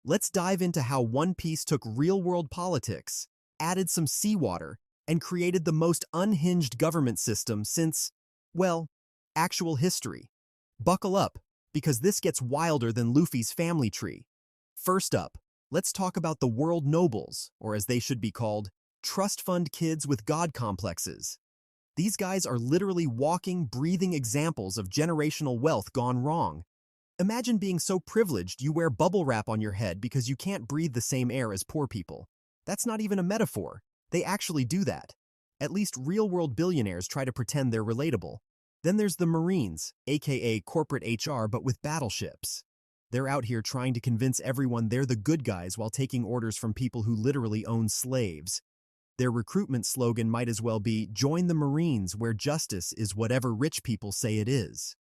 let's dive into how One Piece took real-world politics, added some seawater, and created the most unhinged government system since, well, actual history. Buckle up, because this gets wilder than Luffy's family tree. First up, let's talk about the World Nobles, or as they should be called, trust fund kids with god complexes. These guys are literally walking, breathing examples of generational wealth gone wrong. Imagine being so privileged you wear bubble wrap on your head because you can't breathe the same air as poor people. That's not even a metaphor. They actually do that. At least real-world billionaires try to pretend they're relatable. Then there's the Marines, aka corporate HR but with battleships. They're out here trying to convince everyone they're the good guys while taking orders from people who literally own slaves. Their recruitment slogan might as well be, "Join the Marines where justice is whatever rich people say it is."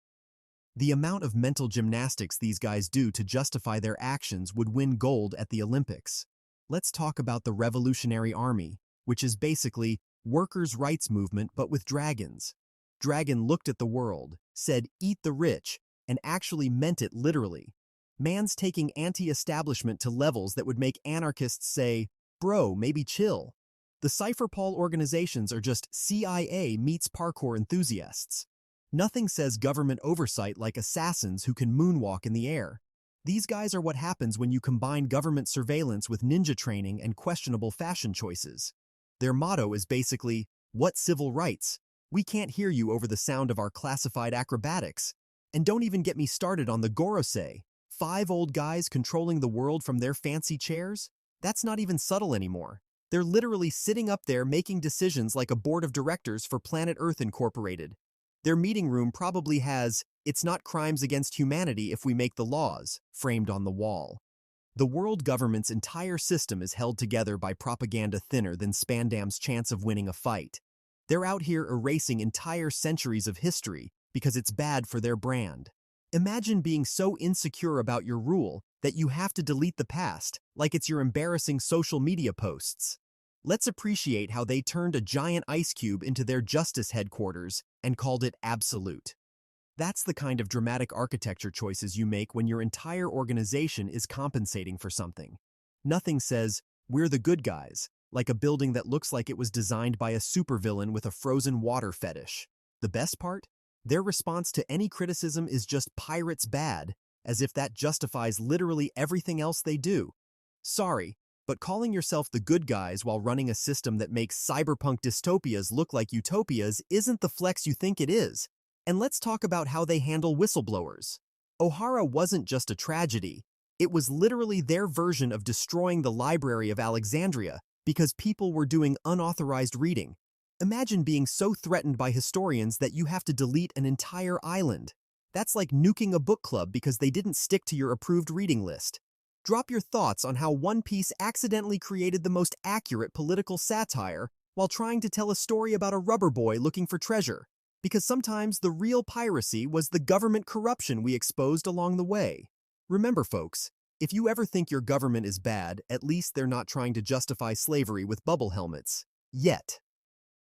The amount of mental gymnastics these guys do to justify their actions would win gold at the Olympics. Let's talk about the Revolutionary Army, which is basically workers' rights movement but with dragons. Dragon looked at the world, said, "Eat the rich," and actually meant it literally. Man's taking anti-establishment to levels that would make anarchists say, "Bro, maybe chill." The Cypherpol organizations are just CIA meets parkour enthusiasts. Nothing says government oversight like assassins who can moonwalk in the air. These guys are what happens when you combine government surveillance with ninja training and questionable fashion choices. Their motto is basically, "What civil rights? We can't hear you over the sound of our classified acrobatics." And don't even get me started on the Gorosei. 5 old guys controlling the world from their fancy chairs? That's not even subtle anymore. They're literally sitting up there making decisions like a board of directors for Planet Earth Incorporated. Their meeting room probably has, "It's not crimes against humanity if we make the laws," framed on the wall. The world government's entire system is held together by propaganda thinner than Spandam's chance of winning a fight. They're out here erasing entire centuries of history because it's bad for their brand. Imagine being so insecure about your rule that you have to delete the past, like it's your embarrassing social media posts. Let's appreciate how they turned a giant ice cube into their justice headquarters and called it absolute. That's the kind of dramatic architecture choices you make when your entire organization is compensating for something. Nothing says, "We're the good guys," like a building that looks like it was designed by a supervillain with a frozen water fetish. The best part? Their response to any criticism is just "Pirates bad," as if that justifies literally everything else they do. Sorry, but calling yourself the good guys while running a system that makes cyberpunk dystopias look like utopias isn't the flex you think it is. And let's talk about how they handle whistleblowers. O'Hara wasn't just a tragedy. It was literally their version of destroying the Library of Alexandria because people were doing unauthorized reading. Imagine being so threatened by historians that you have to delete an entire island. That's like nuking a book club because they didn't stick to your approved reading list. Drop your thoughts on how One Piece accidentally created the most accurate political satire while trying to tell a story about a rubber boy looking for treasure. Because sometimes the real piracy was the government corruption we exposed along the way. Remember, folks, if you ever think your government is bad, at least they're not trying to justify slavery with bubble helmets. Yet.